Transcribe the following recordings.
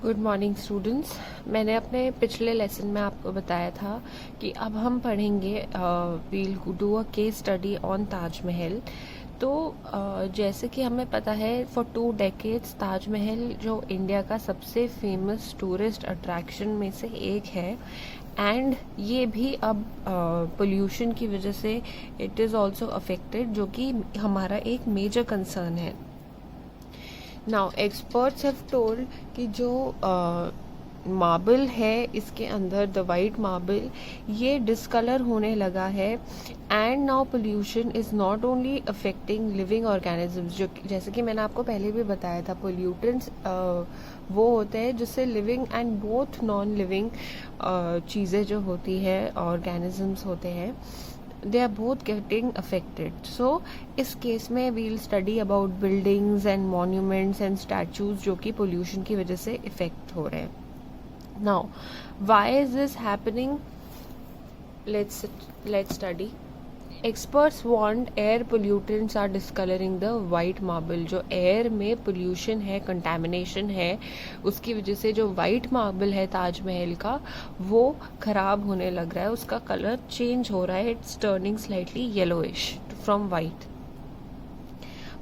Good morning students. मैंने अपने पिछले लेसन में आपको बताया था कि अब हम पढ़ेंगे we'll do a case study on Taj Mahal. तो जैसे कि हमें पता है फॉर 2 डेकेड्स ताजमहल जो इंडिया का सबसे फेमस टूरिस्ट अट्रैक्शन में से एक है एंड ये भी अब पोल्यूशन की वजह से इट इज़ ऑल्सो अफेक्टेड, जो कि हमारा एक मेजर कंसर्न है। नाउ एक्सपर्ट्स हैव टोल्ड कि जो मार्बल है इसके अंदर द वाइट मार्बल ये डिसकलर होने लगा है and now pollution is not only affecting living organisms, जो जैसे कि मैंने आपको पहले भी बताया था पोल्यूटेंट्स वो होते हैं जिससे living and both non living चीज़ें जो होती है ऑर्गेनिजम्स होते हैं they are both getting affected. So इस केस में we'll study about buildings and monuments and statues जो कि pollution की वजह से affect हो रहे हैं. Now why is this happening? Let's study. Experts want air pollutants are discoloring the white marble. जो एयर में पोल्यूशन है, कंटेमिनेशन है, उसकी वजह से जो वाइट मार्बल है ताजमहल का वो खराब होने लग रहा है, उसका कलर चेंज हो रहा है, it's turning slightly yellowish from white.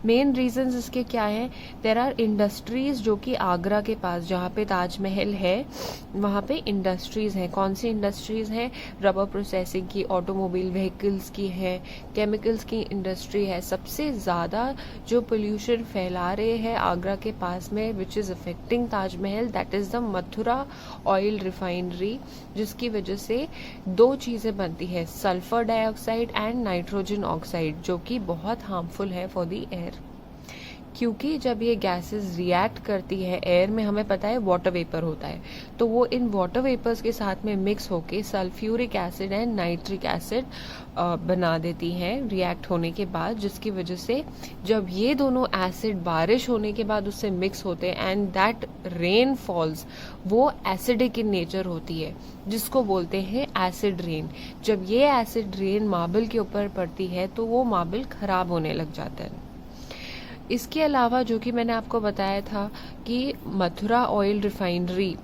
Main reasons इसके क्या हैं? देर आर इंडस्ट्रीज जो कि आगरा के पास जहाँ पे ताजमहल है वहाँ पे इंडस्ट्रीज हैं। कौन सी इंडस्ट्रीज हैं? रबर प्रोसेसिंग की, ऑटोमोबाइल व्हीकल्स की है, केमिकल्स की इंडस्ट्री है। सबसे ज़्यादा जो पोल्यूशन फैला रहे हैं आगरा के पास में which is affecting Taj Mahal, that is the Mathura oil refinery, जिसकी वजह से 2 चीज़ें बनती है, sulphur dioxide and nitrogen oxide, जो कि बहुत हार्मफुल है फॉर द एयर। क्योंकि जब ये गैसेस रिएक्ट करती है एयर में, हमें पता है वाटर वेपर होता है, तो वो इन वाटर वेपर्स के साथ में मिक्स होके sulphuric acid and nitric acid बना देती हैं रिएक्ट होने के बाद, जिसकी वजह से जब ये दोनों एसिड बारिश होने के बाद उससे मिक्स होते हैं एंड दैट रेन फॉल्स, वो एसिडिक इन नेचर होती है, जिसको बोलते हैं एसिड रेन। जब ये एसिड रेन मार्बल के ऊपर पड़ती है तो वो मार्बल खराब होने लग जाता है। इसके अलावा जो कि मैंने आपको बताया था कि मथुरा ऑयल रिफाइनरी,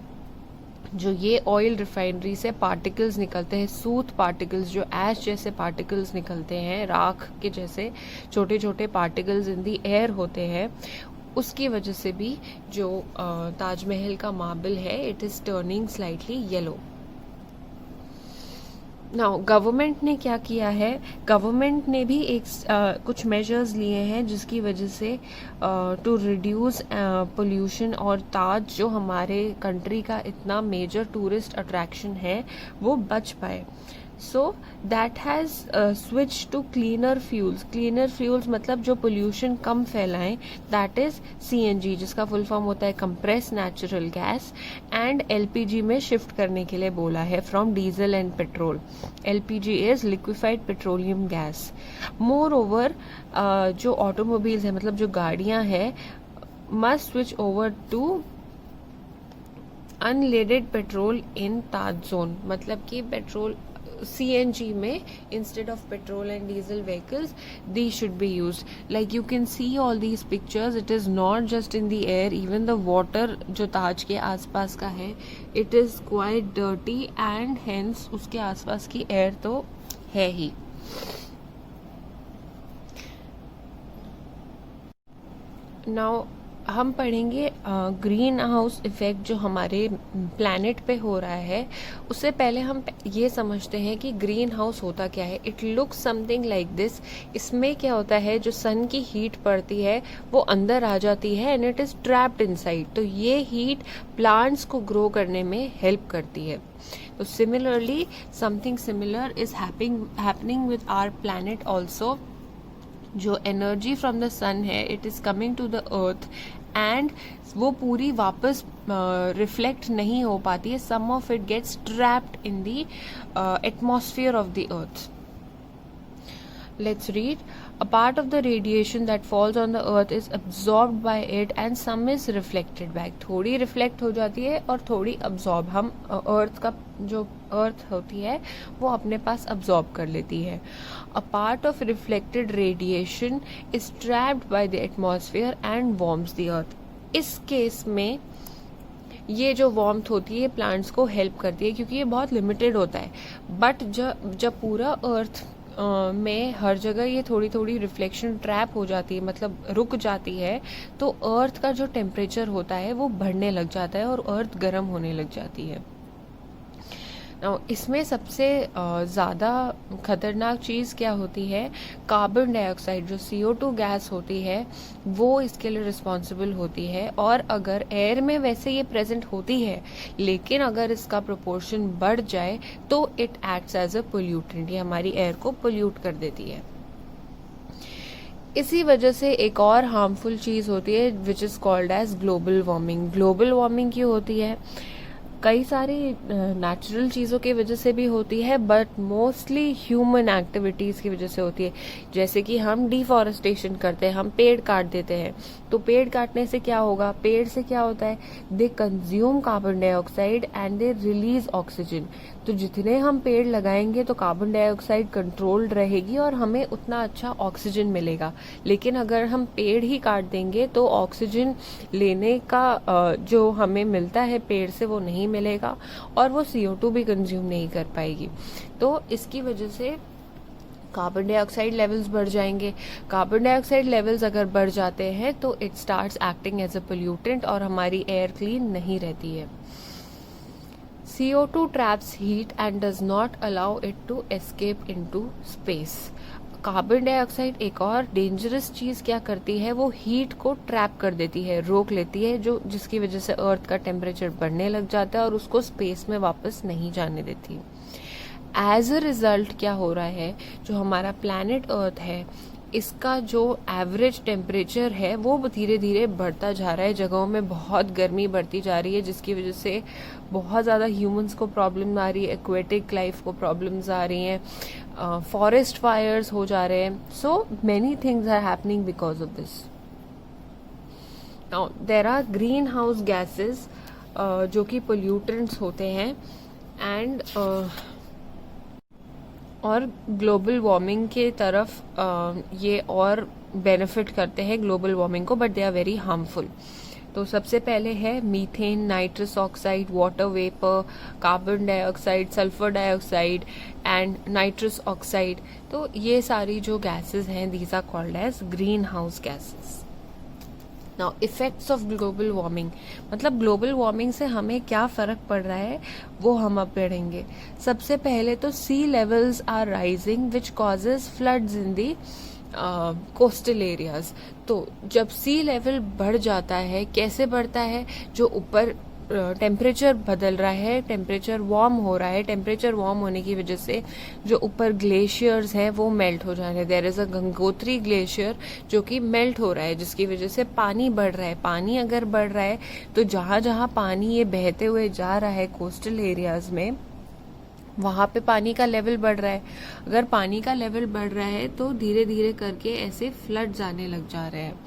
जो ये ऑयल रिफाइनरी से पार्टिकल्स निकलते हैं, सूत पार्टिकल्स, जो ऐश जैसे पार्टिकल्स निकलते हैं, राख के जैसे छोटे छोटे पार्टिकल्स इन दी एयर होते हैं, उसकी वजह से भी जो ताजमहल का मार्बल है it is turning slightly yellow. Now government ने क्या किया है? गवर्नमेंट ने भी कुछ मेजर्स लिए हैं जिसकी वजह से टू रिड्यूस पोल्यूशन और ताज जो हमारे कंट्री का इतना मेजर टूरिस्ट अट्रैक्शन है वो बच पाए। So that has switch to cleaner fuels. Cleaner fuels मतलब जो पोल्यूशन कम फैलाएं, दैट इज CNG, जिसका फुल फॉर्म होता है compress natural gas, and LPG में शिफ्ट करने के लिए बोला है from diesel and petrol. LPG is liquefied petroleum gas. More over जो ऑटोमोबाइल्स है मतलब जो गाड़ियां हैं must switch over to unleaded petrol in Taj zone, मतलब कि पेट्रोल CNG में instead of petrol and diesel vehicles these should be used. Like you can see all these pictures, it is not just in the air, even the water जो ताज के आसपास का है it is quite dirty and hence उसके आसपास की air तो है ही। Now हम पढ़ेंगे ग्रीन हाउस इफेक्ट जो हमारे प्लैनेट पे हो रहा है। उससे पहले हम ये समझते हैं कि ग्रीन हाउस होता क्या है। It looks something like this. इसमें क्या होता है, जो सन की हीट पड़ती है वो अंदर आ जाती है and it is trapped inside, तो ये हीट प्लांट्स को ग्रो करने में हेल्प करती है। तो similarly something similar is happening with our planet also. जो एनर्जी फ्रॉम द सन है it is coming to the earth and वो पूरी वापस रिफ्लेक्ट नहीं हो पाती है। Some of it gets trapped in the atmosphere of the earth. Let's read. A part of the radiation that falls on the earth is absorbed by it and some is reflected back. थोड़ी reflect हो जाती है और थोड़ी absorb, हम अर्थ का जो अर्थ होती है वो अपने पास अब्जॉर्ब कर लेती है। A part of reflected radiation is trapped by the atmosphere and warms the earth. इस केस में ये जो वार्मथ होती है प्लांट्स को हेल्प करती है, क्योंकि ये बहुत लिमिटेड होता है। बट जब पूरा अर्थ में हर जगह ये थोड़ी थोड़ी रिफ्लेक्शन ट्रैप हो जाती है, मतलब रुक जाती है, तो अर्थ का जो टेम्परेचर होता है वो बढ़ने लग जाता है और अर्थ गर्म होने लग जाती है। इसमें सबसे ज़्यादा खतरनाक चीज़ क्या होती है, कार्बन डाइऑक्साइड जो CO2 गैस होती है वो इसके लिए रिस्पॉन्सिबल होती है। और अगर एयर में वैसे ये प्रेजेंट होती है, लेकिन अगर इसका प्रोपोर्शन बढ़ जाए तो it acts as a pollutant, ये हमारी एयर को पोल्यूट कर देती है। इसी वजह से एक और हार्मफुल चीज़ होती है which is called as global warming. Global warming क्यों होती है? कई सारी नेचुरल चीज़ों की वजह से भी होती है, बट मोस्टली ह्यूमन एक्टिविटीज़ की वजह से होती है। जैसे कि हम डिफॉरेस्टेशन करते हैं, हम पेड़ काट देते हैं, तो पेड़ काटने से क्या होगा, पेड़ से क्या होता है, they consume carbon dioxide and they release oxygen. तो जितने हम पेड़ लगाएंगे तो कार्बन डाइऑक्साइड कंट्रोल्ड रहेगी और हमें उतना अच्छा ऑक्सीजन मिलेगा। लेकिन अगर हम पेड़ ही काट देंगे तो ऑक्सीजन लेने का जो हमें मिलता है पेड़ से वो नहीं मिलेगा, और वो CO2 भी कंज्यूम नहीं कर पाएगी। तो इसकी वजह से कार्बन डाइऑक्साइड लेवल्स बढ़ जाएंगे। कार्बन डाइऑक्साइड लेवल्स अगर बढ़ जाते हैं तो it starts acting as a pollutant और हमारी एयर क्लीन नहीं रहती है। CO2 traps heat and does not allow it to escape into space. Carbon dioxide एक और डेंजरस चीज क्या करती है, वो हीट को ट्रैप कर देती है, रोक लेती है, जो जिसकी वजह से अर्थ का टेम्परेचर बढ़ने लग जाता है और उसको स्पेस में वापस नहीं जाने देती। एज अ रिजल्ट क्या हो रहा है, जो हमारा प्लैनेट अर्थ है इसका जो एवरेज टेम्परेचर है वो धीरे धीरे बढ़ता जा रहा है। जगहों में बहुत गर्मी बढ़ती जा रही है, जिसकी वजह से बहुत ज़्यादा ह्यूमंस को प्रॉब्लम आ रही है, एक्वेटिक लाइफ को प्रॉब्लम्स आ रही हैं, फॉरेस्ट फायर्स हो जा रहे हैं। So many things are happening because of this. Now there are green house gases जो कि पोल्यूटेंट्स होते हैं एंड और ग्लोबल वार्मिंग के तरफ ये और बेनिफिट करते हैं ग्लोबल वार्मिंग को, but they are very harmful. तो सबसे पहले है methane, nitrous oxide, water vapour, carbon dioxide, sulphur dioxide and nitrous oxide. तो ये सारी जो गैसेस हैं these are called as green house gases. Now effects of global warming, मतलब ग्लोबल वार्मिंग से हमें क्या फर्क पड़ रहा है वो हम अब पढ़ेंगे। सबसे पहले तो sea levels are rising which causes floods in the coastal areas. तो जब सी लेवल बढ़ जाता है, कैसे बढ़ता है, जो ऊपर टेम्परेचर बदल रहा है, टेम्परेचर वार्म हो रहा है, टेम्परेचर वार्म होने की वजह से जो ऊपर ग्लेशियर्स हैं वो मेल्ट हो जा रहे हैं। There is a Gangotri glacier जो कि मेल्ट हो रहा है, जिसकी वजह से पानी बढ़ रहा है। पानी अगर बढ़ रहा है तो जहाँ जहाँ पानी ये बहते हुए जा रहा है कोस्टल एरियाज में, वहाँ पे पानी का लेवल बढ़ रहा है। अगर पानी का लेवल बढ़ रहा है तो धीरे धीरे करके ऐसे फ्लड्स आने लग जा रहे हैं।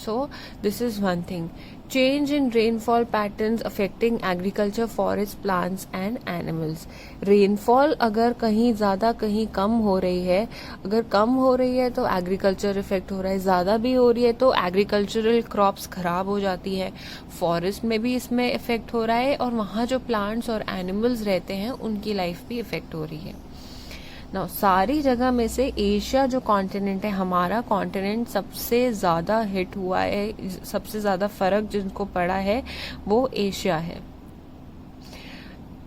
सो this is one thing. Change in rainfall patterns affecting agriculture, forests, plants and animals. Rainfall अगर कहीं ज़्यादा कहीं कम हो रही है, अगर कम हो रही है तो एग्रीकल्चर इफेक्ट हो रहा है, ज़्यादा भी हो रही है तो एग्रीकल्चरल क्रॉप्स खराब हो जाती है। फॉरेस्ट में भी इसमें इफेक्ट हो रहा है और वहाँ जो प्लांट्स और एनिमल्स रहते हैं उनकी लाइफ भी इफेक्ट हो रही है। ना सारी जगह में से एशिया जो कॉन्टिनेंट है, हमारा कॉन्टिनेंट सबसे ज़्यादा हिट हुआ है, सबसे ज़्यादा फर्क जिनको पड़ा है वो एशिया है।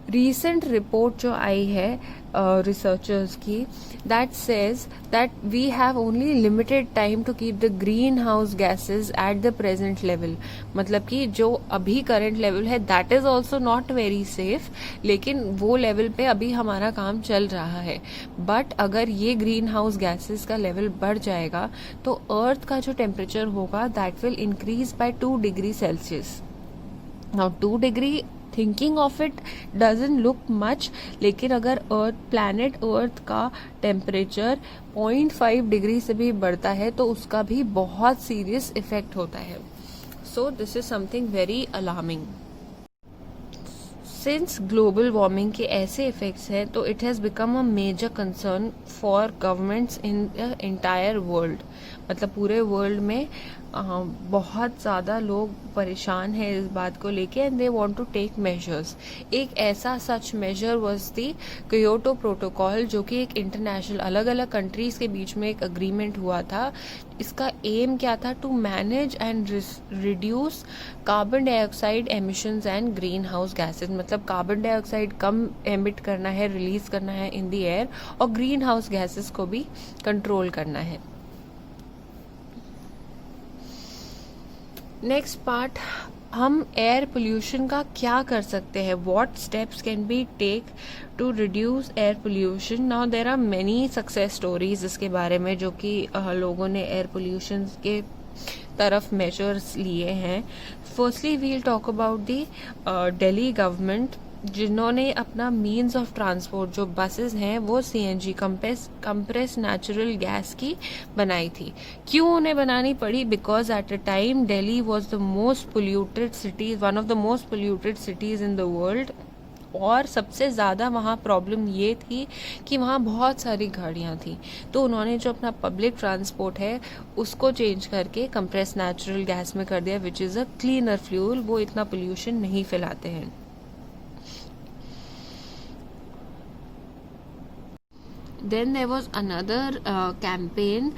रीसेंट रिपोर्ट जो आई है रिसर्चर्स की, that says that we have only limited time to keep the green house gases at the present level. मतलब कि जो अभी करंट लेवल है that is also not very safe, लेकिन वो लेवल पे अभी हमारा काम चल रहा है। बट अगर ये ग्रीन हाउस गैसेज का लेवल बढ़ जाएगा तो अर्थ का जो टेम्परेचर होगा that will increase by 2 degree Celsius. Now 2 degree thinking of it doesn't look much, लेकिन अगर प्लैनेट अर्थ का टेम्परेचर 0.5 डिग्री से भी बढ़ता है तो उसका भी बहुत सीरियस इफेक्ट होता है। So this is something very alarming. Since global warming के ऐसे इफेक्ट्स हैं तो it has become a major concern for governments in the entire world. मतलब पूरे वर्ल्ड में बहुत ज़्यादा लोग परेशान हैं इस बात को लेके and they want to take measures. एक ऐसा such measure was the Kyoto protocol, जो कि एक इंटरनेशनल अलग अलग कंट्रीज़ के बीच में एक अग्रीमेंट हुआ था। इसका एम क्या था? To manage and reduce carbon dioxide emissions and green house gases. मतलब कार्बन डाइऑक्साइड कम एमिट करना है, रिलीज करना है इन द एयर, और ग्रीन हाउस गैसेज को भी कंट्रोल करना है। नेक्स्ट पार्ट, हम एयर पोल्यूशन का क्या कर सकते हैं? What steps can be take to reduce air pollution? Now there are many success stories इसके बारे में, जो कि लोगों ने एयर पोल्यूशन के तरफ मेजर्स लिए हैं। Firstly we'll talk about the Delhi government, जिन्होंने अपना मीन्स ऑफ ट्रांसपोर्ट जो बसेस हैं वो सीएनजी कंप्रेस नेचुरल गैस की बनाई थी। क्यों उन्हें बनानी पड़ी? Because at a time Delhi was the most polluted cities, one of the most polluted cities in the world. और सबसे ज़्यादा वहाँ प्रॉब्लम ये थी कि वहाँ बहुत सारी गाड़ियाँ थी, तो उन्होंने जो अपना पब्लिक ट्रांसपोर्ट है उसको चेंज करके कंप्रेस नेचुरल गैस में कर दिया, which is a cleaner fuel. वो इतना पोल्यूशन नहीं फैलाते हैं। Then there was another campaign,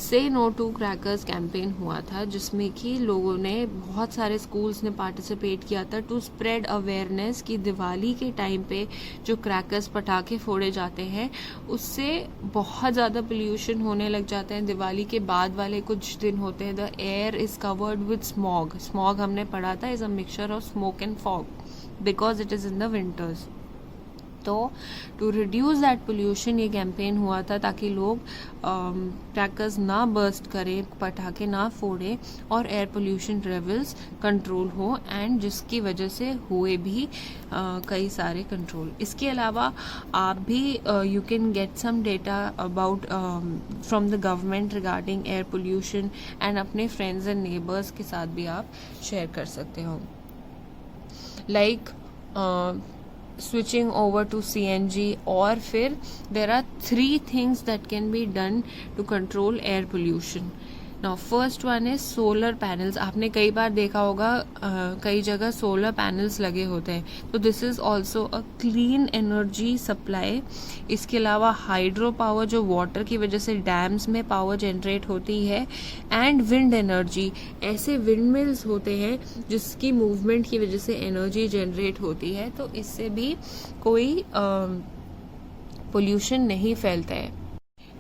say no to crackers campaign हुआ था, जिसमें कि लोगों ने, बहुत सारे स्कूल्स ने पार्टिसिपेट किया था टू स्प्रेड अवेयरनेस कि दिवाली के टाइम पे जो क्रैकर्स पटाखे फोड़े जाते हैं उससे बहुत ज़्यादा पोल्यूशन होने लग जाते हैं। दिवाली के बाद वाले कुछ दिन होते हैं, the air is covered with smog. Smog हमने पढ़ा था is a mixture of smoke and fog because it is in the winters. तो टू रिड्यूस दैट पोल्यूशन ये कैंपेन हुआ था, ताकि लोग क्रैकर्स ना बर्स्ट करें, पटाखे ना फोड़ें और एयर पोल्यूशन लेवल्स कंट्रोल हो, एंड जिसकी वजह से हुए भी कई सारे कंट्रोल। इसके अलावा आप भी you can get some data about from the government regarding air pollution, and अपने फ्रेंड्स एंड नेबर्स के साथ भी आप शेयर कर सकते हो। Like switching over to CNG, और फिर there are 3 things that can be done to control air pollution. Now first one is solar panels. आपने कई बार देखा होगा कई जगह सोलर पैनल्स लगे होते हैं, तो this is also a clean energy supply. इसके अलावा हाइड्रो पावर, जो वाटर की वजह से डैम्स में पावर जनरेट होती है, एंड विंड एनर्जी, ऐसे विंड मिल्स होते हैं जिसकी मूवमेंट की वजह से एनर्जी जनरेट होती है, तो इससे भी कोई पोल्यूशन नहीं फैलता है।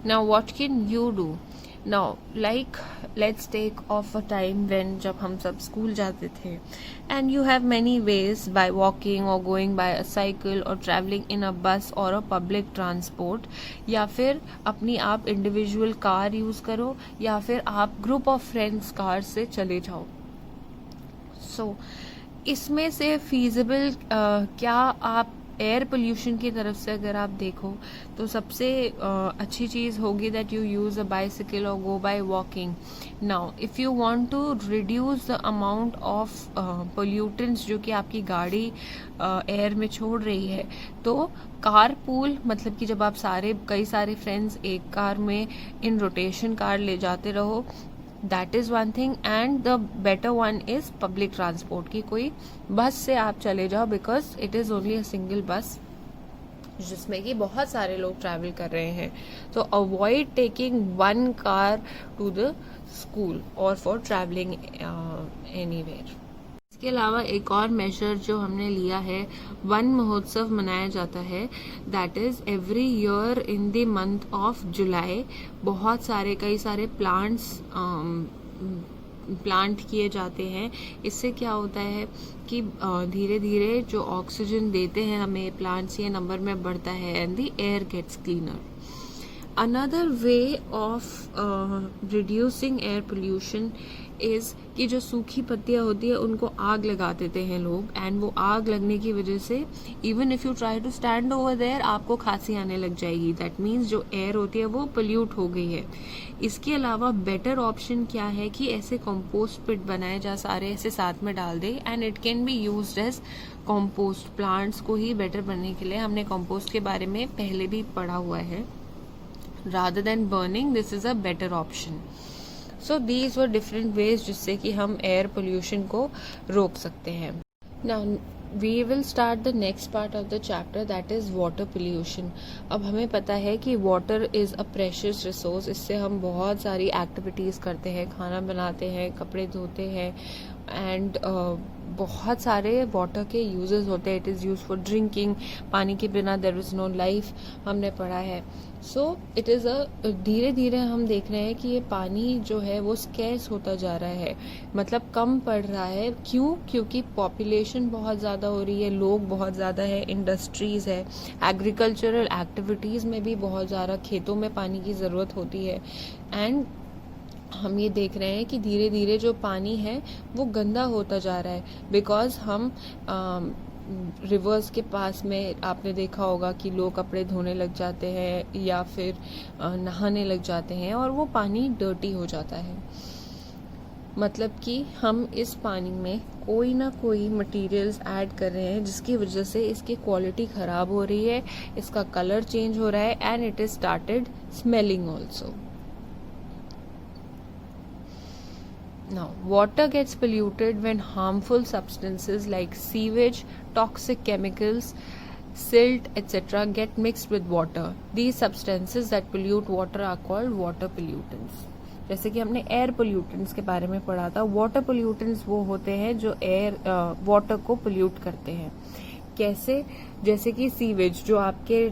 Now what can you do? Now, like, let's take off a time when जब हम सब स्कूल जाते थे, and you have many ways, by walking or going by a cycle or traveling in a bus or a public transport, या फिर अपनी आप individual car use करो, या फिर आप ग्रुप ऑफ फ्रेंड्स कार से चले जाओ। So, इसमें से feasible क्या आप एयर पोल्यूशन की तरफ से अगर आप देखो तो सबसे अच्छी चीज़ होगी that you use a bicycle और go by walking. Now if you want to reduce the amount of pollutants जो कि आपकी गाड़ी एयर में छोड़ रही है, तो कार पूल, मतलब कि जब आप कई सारे फ्रेंड्स एक कार में इन रोटेशन कार ले जाते रहो, that is one thing. And the better one is public transport, की कोई बस से आप चले जाओ, because it is only a single बस जिसमें कि बहुत सारे लोग ट्रैवल कर रहे हैं। तो avoid taking one car to the school और फॉर ट्रैवलिंग एनीवेयर। इसके अलावा एक और मेजर जो हमने लिया है, वन महोत्सव मनाया जाता है, that is every year in the month of July. बहुत सारे कई सारे प्लांट किए जाते हैं। इससे क्या होता है कि धीरे धीरे जो ऑक्सीजन देते हैं हमें प्लांट्स, ये नंबर में बढ़ता है, and the air gets cleaner. Another way of reducing air pollution is कि जो सूखी पत्तियाँ होती है उनको आग लगा देते हैं लोग, एंड वो आग लगने की वजह से even if you try to stand over there, आपको खांसी आने लग जाएगी। दैट मीन्स जो एयर होती है वो पोल्यूट हो गई है। इसके अलावा बेटर ऑप्शन क्या है कि ऐसे कंपोस्ट पिट बनाए जा, सारे ऐसे साथ में डाल दे, and it can be used as compost. Plants को ही बेटर बनने के लिए हमने कंपोस्ट के बारे में पहले भी पढ़ा हुआ है। rather than burning, this is a better option. So these were different ways जिससे कि हम air pollution को रोक सकते हैं. Now we will start the next part of the chapter, that is water pollution. अब हमें पता है कि water is a precious resource. इससे हम बहुत सारी activities करते हैं, खाना बनाते हैं, कपड़े धोते हैं, एंड बहुत सारे वाटर के यूजेस होते हैं. It is use for drinking. पानी के बिना देयर इज़ नो लाइफ, हमने पढ़ा है. सो इट इज़ धीरे धीरे हम देख रहे हैं कि ये पानी जो है वो स्कैर्स होता जा रहा है, मतलब कम पड़ रहा है. क्यों? क्योंकि पॉपुलेशन बहुत ज़्यादा हो रही है, लोग बहुत ज़्यादा है, इंडस्ट्रीज़ है, एग्रीकल्चरल एक्टिविटीज़ में भी बहुत ज़्यादा खेतों में पानी की ज़रूरत होती है. एंड हम ये देख रहे हैं कि धीरे धीरे जो पानी है वो गंदा होता जा रहा है, बिकॉज हम रिवर्स के पास में आपने देखा होगा कि लोग कपड़े धोने लग जाते हैं या फिर नहाने लग जाते हैं और वो पानी डर्टी हो जाता है. मतलब कि हम इस पानी में कोई ना कोई मटेरियल्स ऐड कर रहे हैं जिसकी वजह से इसकी क्वालिटी ख़राब हो रही है, इसका कलर चेंज हो रहा है, and it is started smelling also. Now, water gets polluted when harmful substances like sewage, toxic chemicals, silt, etc. get mixed with water. These substances that pollute water are called water pollutants. जैसे कि हमने air pollutants के बारे में पढ़ा था, water pollutants वो होते हैं जो वाटर को पोल्यूट करते हैं. कैसे? जैसे कि सीवेज, जो आपके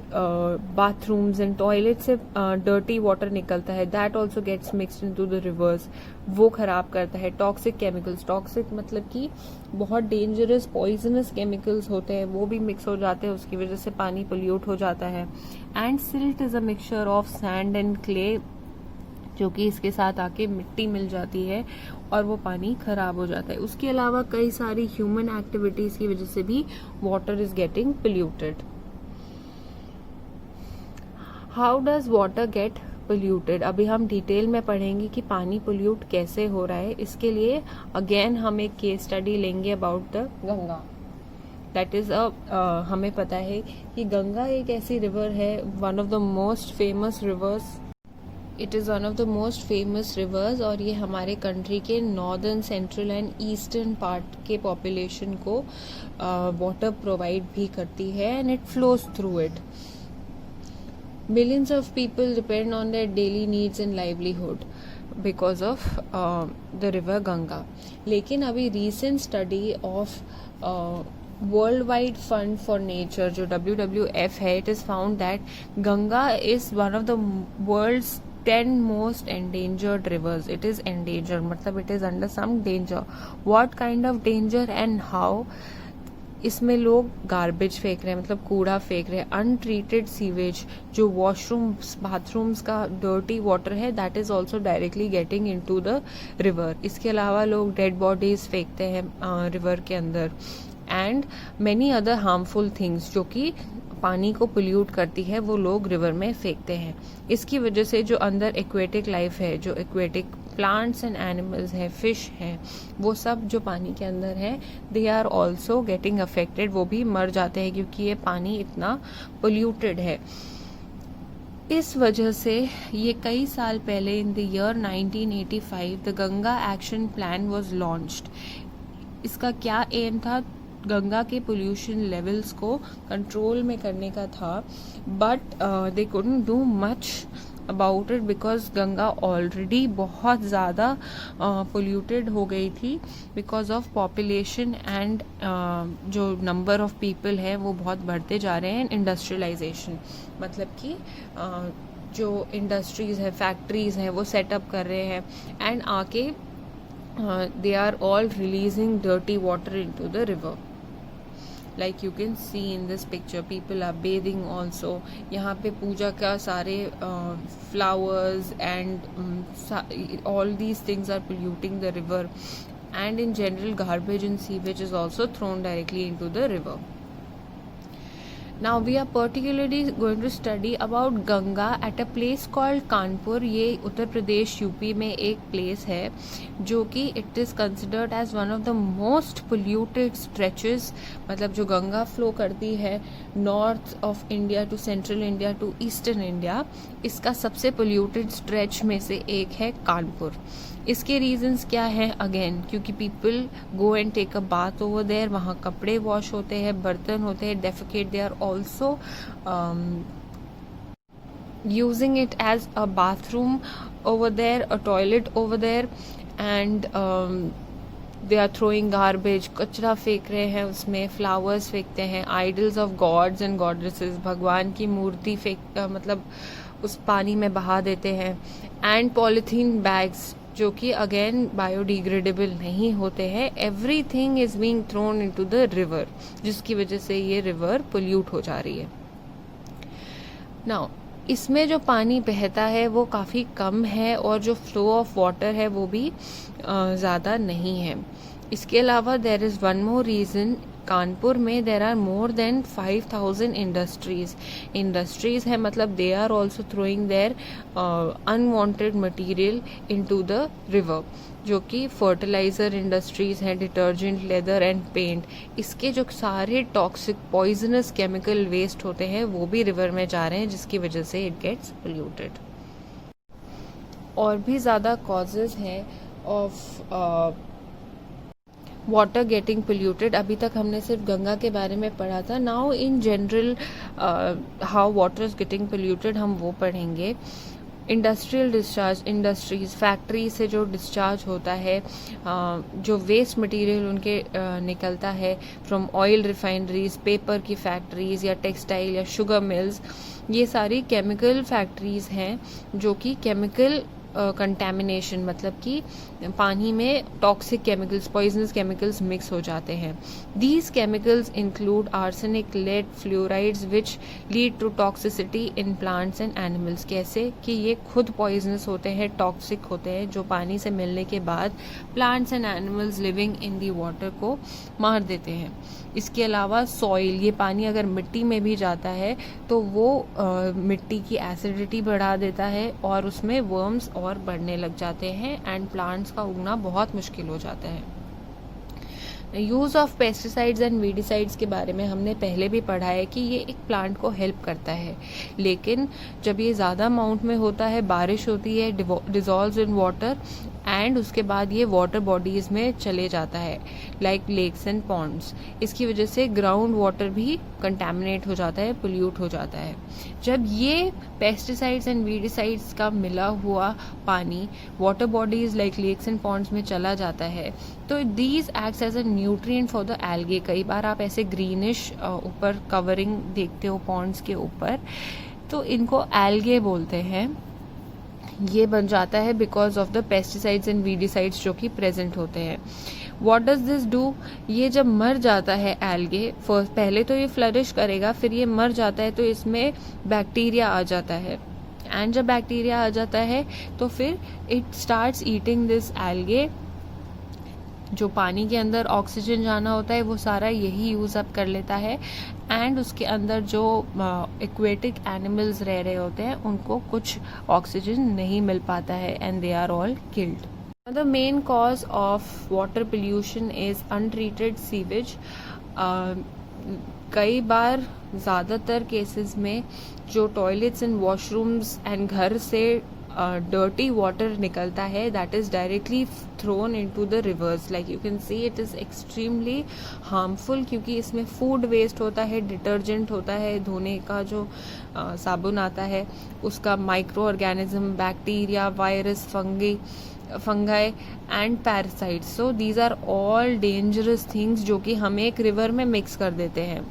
बाथरूम्स एंड टॉयलेट से डर्टी वाटर निकलता है, that also gets mixed into the rivers, वो खराब करता है. टॉक्सिक केमिकल्स, टॉक्सिक मतलब कि बहुत डेंजरस पॉइजनस केमिकल्स होते हैं, वो भी मिक्स हो जाते हैं, उसकी वजह से पानी पोल्यूट हो जाता है. And silt is a mixture of sand and clay, जो कि इसके साथ आके मिट्टी मिल जाती है और वो पानी खराब हो जाता है. उसके अलावा कई सारी ह्यूमन एक्टिविटीज की वजह से भी water is getting polluted. How does water get polluted? अभी हम डिटेल में पढ़ेंगे कि पानी पोल्यूट कैसे हो रहा है. इसके लिए अगेन हम एक केस स्टडी लेंगे about the Ganga. That is हमें पता है कि गंगा एक ऐसी रिवर है, one of the most famous reverse. It is one of the most famous reverse और ये हमारे कंट्री के northern, central and eastern part के पॉपुलेशन को वाटर प्रोवाइड भी करती है, and it flows through it. Millions of people depend on their daily needs and livelihood because of the river Ganga. लेकिन अभी recent study of world wide fund for nature, जो WWF है, it is found that Ganga is one of the world's 10 most endangered rivers. It is endangered, मतलब it is under some danger. What kind of danger and how? इसमें लोग garbage फेंक रहे हैं, मतलब कूड़ा फेंक रहे हैं. अनट्रीटेड सीवेज, जो वॉशरूम्स, बाथरूम्स का डर्टी वाटर है, that is also directly getting into the river. इसके अलावा लोग डेड बॉडीज फेंकते हैं रिवर के अंदर, and many other harmful things जो कि पानी को पोल्यूट करती है, वो लोग रिवर में फेंकते हैं. इसकी वजह से जो अंदर एक्वेटिक लाइफ है, जो एक्वेटिक प्लांट्स एंड एनिमल्स हैं, फिश हैं, वो सब जो पानी के अंदर हैं, they are also getting affected. वो भी मर जाते हैं क्योंकि ये पानी इतना पोल्यूटेड है. इस वजह से ये कई साल पहले in the year 1985 the Ganga action plan was launched. इसका क्या एम था? गंगा के पोल्यूशन लेवल्स को कंट्रोल में करने का था, but they couldn't do much about it because Ganga already बहुत ज़्यादा पोल्यूटेड हो गई थी बिकॉज ऑफ पॉपुलेशन एंड जो नंबर ऑफ पीपल है वो बहुत बढ़ते जा रहे हैं. इंडस्ट्रियलाइजेशन मतलब कि जो इंडस्ट्रीज़ है, फैक्ट्रीज़ हैं, वो सेटअप कर रहे हैं, एंड आके they are all releasing dirty water into the river. Like you can see in this picture, people are bathing also. यहाँ पे पूजा का सारे flowers and all these things are polluting the river, and in general garbage and sewage is also thrown directly into the river. Now we are particularly going to study about Ganga at a place called Kanpur. ये Uttar Pradesh UP में एक place है जो कि it is considered as one of the most polluted stretches. मतलब जो Ganga flow करती है north of India to central India to eastern India, इसका सबसे पोल्यूटेड स्ट्रेच में से एक है कानपुर. इसके रीजंस क्या हैं? अगेन क्योंकि people go and take a bath over there, वहाँ कपड़े वॉश होते हैं, बर्तन होते हैं, defecate. They are also using it as a bathroom over there, a toilet over there, and they are throwing garbage, कचरा फेंक रहे हैं उसमें, फ्लावर्स फेंकते हैं, idols of gods and goddesses, भगवान की मूर्ति मतलब उस पानी में बहा देते हैं. एंड पॉलीथीन बैग्स जो कि अगेन बायोडिग्रेडेबल नहीं होते हैं. Everything is being throne into the river, जिसकी वजह से ये रिवर पोल्यूट हो जा रही है. नाउ इसमें जो पानी बहता है वो काफ़ी कम है और जो फ्लो ऑफ वाटर है वो भी ज़्यादा नहीं है. इसके अलावा there is one more reason. Kanpur में there are more than 5,000 industries है, मतलब they are also throwing their unwanted material into the river, जो कि फर्टिलाइजर इंडस्ट्रीज हैं, डिटर्जेंट, लेदर एंड पेंट. इसके जो सारे टॉक्सिक पॉइजनस केमिकल वेस्ट होते हैं वो भी रिवर में जा रहे हैं, जिसकी वजह से इट गेट्स पोल्यूटेड. और भी ज़्यादा कॉजेज हैं ऑफ वाटर गेटिंग पोल्यूटेड. अभी तक हमने सिर्फ गंगा के बारे में पढ़ा था. Now in general how water is getting polluted हम वो पढ़ेंगे. इंडस्ट्रियल डिस्चार्ज, इंडस्ट्रीज, फैक्ट्री से जो डिस्चार्ज होता है, जो वेस्ट मटेरियल उनके निकलता है फ्रॉम ऑयल रिफाइनरीज, पेपर की फैक्ट्रीज या टेक्सटाइल या शुगर मिल्स, ये सारी केमिकल फैक्ट्रीज हैं जो कि केमिकल कंटेमिनेशन मतलब कि पानी में toxic chemicals, poisonous chemicals mix हो जाते हैं. These chemicals include arsenic, lead, fluorides which lead to toxicity in plants and animals. कैसे कि ये खुद पॉइजनस होते हैं, टॉक्सिक होते हैं, जो पानी से मिलने के बाद plants and animals living in the water को मार देते हैं. इसके अलावा सॉइल, ये पानी अगर मिट्टी में भी जाता है तो वो मिट्टी की एसिडिटी बढ़ा देता है और उसमें वर्म्स और बढ़ने लग जाते हैं एंड प्लांट्स का उगना बहुत मुश्किल हो जाता है. Use of pesticides and weedicides के बारे में हमने पहले भी पढ़ा है कि ये एक प्लांट को हेल्प करता है, लेकिन जब ये ज़्यादा अमाउंट में होता है, बारिश होती है, डिजॉल्व्स इन वाटर एंड उसके बाद ये वाटर बॉडीज़ में चले जाता है लाइक लेक्स एंड पॉन्ड्स. इसकी वजह से ग्राउंड वाटर भी कंटेमिनेट हो जाता है, पोल्यूट हो जाता है. जब ये पेस्टिसाइड्स एंड वीडिसाइड्स का मिला हुआ पानी water bodies like lakes and ponds में चला जाता है तो these acts as a nutrient for the algae. कई बार आप ऐसे ग्रीनिश ऊपर कवरिंग देखते हो पॉन्ड्स के ऊपर, तो इनको एल्गे बोलते हैं. ये बन जाता है because of the pesticides and weedicides जो कि प्रेजेंट होते हैं. What does this do? ये जब मर जाता है एल्गे, पहले तो ये फ्लरिश करेगा, फिर ये मर जाता है तो इसमें बैक्टीरिया आ जाता है. एंड जब बैक्टीरिया आ जाता है तो फिर it starts eating this algae. जो पानी के अंदर ऑक्सीजन जाना होता है वो सारा यही यूज अप कर लेता है एंड उसके अंदर जो एक्वेटिक एनिमल्स रह रहे होते हैं उनको कुछ ऑक्सीजन नहीं मिल पाता है and they are all killed. The main cause of water pollution is untreated sewage. कई बार ज़्यादातर केसेस में जो टॉयलेट्स एंड वॉशरूम्स एंड घर से डर्टी वाटर निकलता है that is directly throne into the reverse. Like you can see it is extremely harmful क्योंकि इसमें फूड वेस्ट होता है, डिटर्जेंट होता है, धोने का जो साबुन आता है उसका micro organism, bacteria, virus, fungi and parasites. So these are all dangerous things जो कि हम एक रिवर में मिक्स कर देते हैं.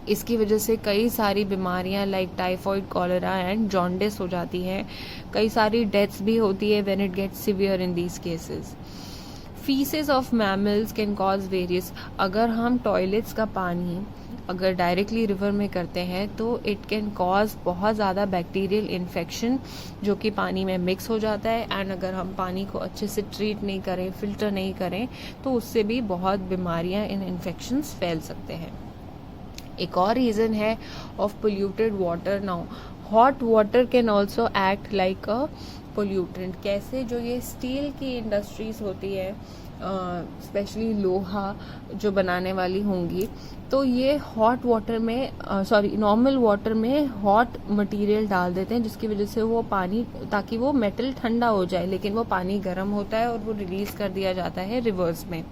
इसकी वजह से कई सारी बीमारियां like typhoid, cholera and jaundice हो जाती हैं. कई सारी डेथ्स भी होती है when it gets severe in these cases. Faeces of mammals can cause various. अगर हम टॉयलेट्स का पानी अगर डायरेक्टली रिवर में करते हैं तो इट कैन कॉज बहुत ज़्यादा बैक्टीरियल इन्फेक्शन जो कि पानी में मिक्स हो जाता है. एंड अगर हम पानी को अच्छे से ट्रीट नहीं करें, फिल्टर नहीं करें तो उससे भी बहुत बीमारियां इन इन्फेक्शंस फैल सकते हैं. एक और रीज़न है of polluted water. Now hot water can also act like a pollutant. कैसे? जो ये स्टील की इंडस्ट्रीज होती है, स्पेशली लोहा जो बनाने वाली होंगी, तो ये हॉट वाटर में नॉर्मल वाटर में हॉट मटेरियल डाल देते हैं, जिसकी वजह से वो पानी, ताकि वो मेटल ठंडा हो जाए, लेकिन वो पानी गर्म होता है और वो रिलीज कर दिया जाता है रिवर्स में।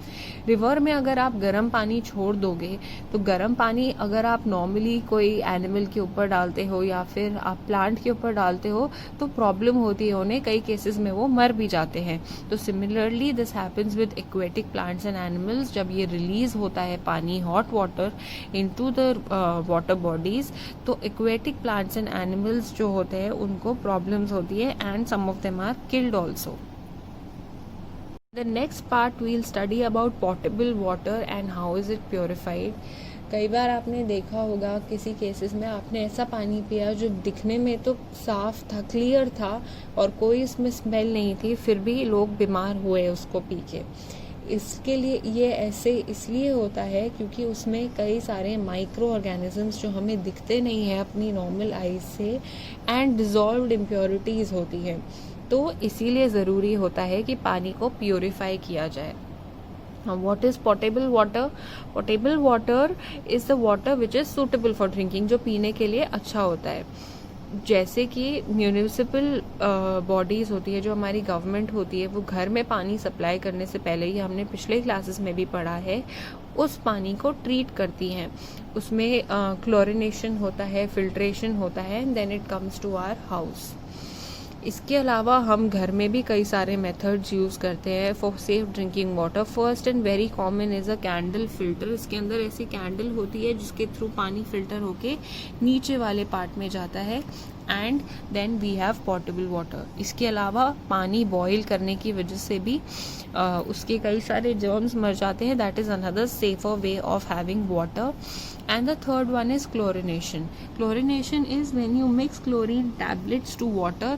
रिवर में अगर आप गर्म पानी छोड़ दोगे तो गर्म पानी अगर आप नॉर्मली कोई एनिमल के ऊपर डालते हो या फिर आप प्लांट के ऊपर डालते हो तो प्रॉब्लम होती है उन्हें, कई केसेस में वो मर भी जाते हैं। तो similarly this happens with aquatic plants and animals. जब ये रिलीज होता है पानी, hot water, into the water bodies, तो aquatic plants and animals जो होते हैं उनको problems होती है and some of them are killed also. The next part we'll study about potable water and how is it purified. कई बार आपने देखा होगा किसी केसेस में आपने ऐसा पानी पिया जो दिखने में तो साफ था, क्लियर था और कोई इसमें स्मेल नहीं थी, फिर भी लोग बीमार हुए उसको पी के। इसके लिए ये ऐसे इसलिए होता है क्योंकि उसमें कई सारे माइक्रो ऑर्गेनिजम्स जो हमें दिखते नहीं है अपनी नॉर्मल आईज से एंड डिजॉल्व्ड इम्प्योरिटीज होती हैं, तो इसीलिए ज़रूरी होता है कि पानी को प्योरीफाई किया जाए। What is potable water? Potable water is the water which is suitable for drinking, जो पीने के लिए अच्छा होता है। जैसे कि म्यूनिसिपल बॉडीज़ होती है, जो हमारी गवर्नमेंट होती है, वो घर में पानी सप्लाई करने से पहले ही, हमने पिछले क्लासेस में भी पढ़ा है, उस पानी को ट्रीट करती हैं। उसमें क्लोरिनेशन होता है, फिल्ट्रेशन होता है, and then it comes to our house. इसके अलावा हम घर में भी कई सारे मेथड्स यूज़ करते हैं for safe drinking water. First and very common is a candle filter. इसके अंदर ऐसी कैंडल होती है जिसके थ्रू पानी फिल्टर होके नीचे वाले पार्ट में जाता है, and then we have portable water. इसके अलावा पानी बॉईल करने की वजह से भी उसके कई सारे जर्म्स मर जाते हैं। That is another safer way of having water. And the third one is chlorination. Chlorination is when you mix chlorine tablets to water.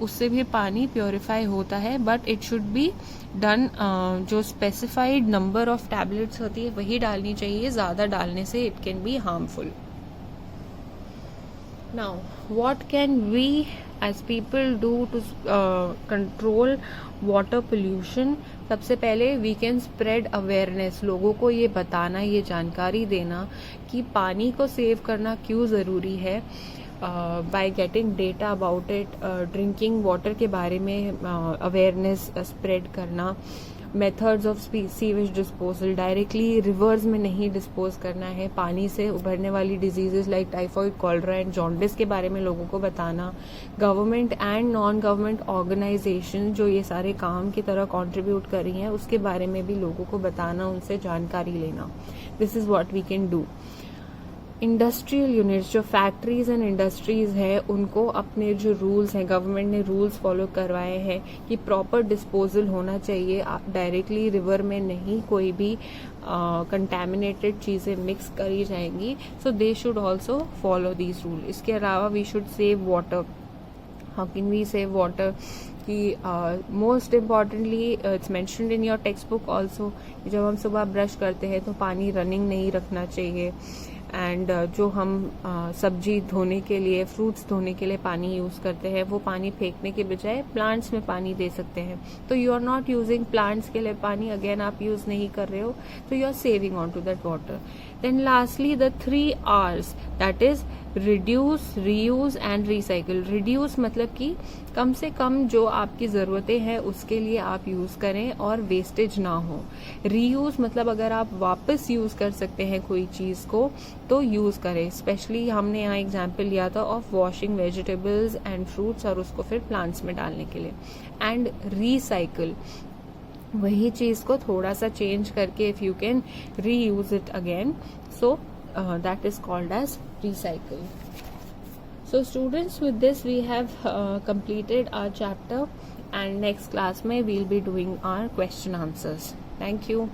उससे भी पानी प्योरीफाई होता है, but it should be done जो specified number of tablets होती है वही डालनी चाहिए, ज़्यादा डालने से it can be harmful. Now, what can we as people do to control water pollution? सबसे पहले वी कैन स्प्रेड अवेयरनेस, लोगों को ये बताना, ये जानकारी देना कि पानी को सेव करना क्यों ज़रूरी है, by getting data about it, drinking water के बारे में अवेयरनेस स्प्रेड करना, methods of sewage disposal, directly rivers में नहीं डिस्पोज करना है, पानी से उभरने वाली diseases like typhoid, cholera and jaundice के बारे में लोगों को बताना, government and non government organisation जो ये सारे काम की तरह कंट्रीब्यूट कर रही हैं उसके बारे में भी लोगों को बताना, उनसे जानकारी लेना। This is what we can do. Industrial units, जो फैक्ट्रीज एंड इंडस्ट्रीज है, उनको अपने जो रूल्स हैं, गवर्नमेंट ने रूल्स फॉलो करवाए हैं कि प्रॉपर डिस्पोजल होना चाहिए, डायरेक्टली रिवर में नहीं कोई भी कंटेमिनेटेड चीज़ें मिक्स करी जाएंगी, so they should also follow these rule. इसके अलावा we should save water. How can we save water? कि most importantly it's mentioned in your textbook also, जब हम सुबह ब्रश करते हैं तो पानी रनिंग नहीं रखना चाहिए, एंड जो हम सब्जी धोने के लिए, फ्रूट्स धोने के लिए पानी यूज़ करते हैं, वो पानी फेंकने के बजाय प्लांट्स में पानी दे सकते हैं। तो you are not using plants के लिए पानी, अगेन आप यूज़ नहीं कर रहे हो, तो you are saving on to that water. Then lastly the 3 R's, that is reduce, reuse and recycle. Reduce मतलब कि कम से कम जो आपकी ज़रूरतें हैं उसके लिए आप यूज़ करें और वेस्टेज ना हो। रीयूज मतलब अगर आप वापस यूज़ कर सकते हैं कोई चीज़ को तो यूज़ करें। स्पेशली हमने यहाँ एग्जाम्पल लिया था of washing vegetables and fruits और उसको फिर प्लांट्स में डालने के लिए। एंड रिसाइकिल, वही चीज़ को थोड़ा सा चेंज करके if you can reuse it again, so that is called as recycle. So students, with this we have completed our chapter, and next class may we'll be doing our question answers. Thank you.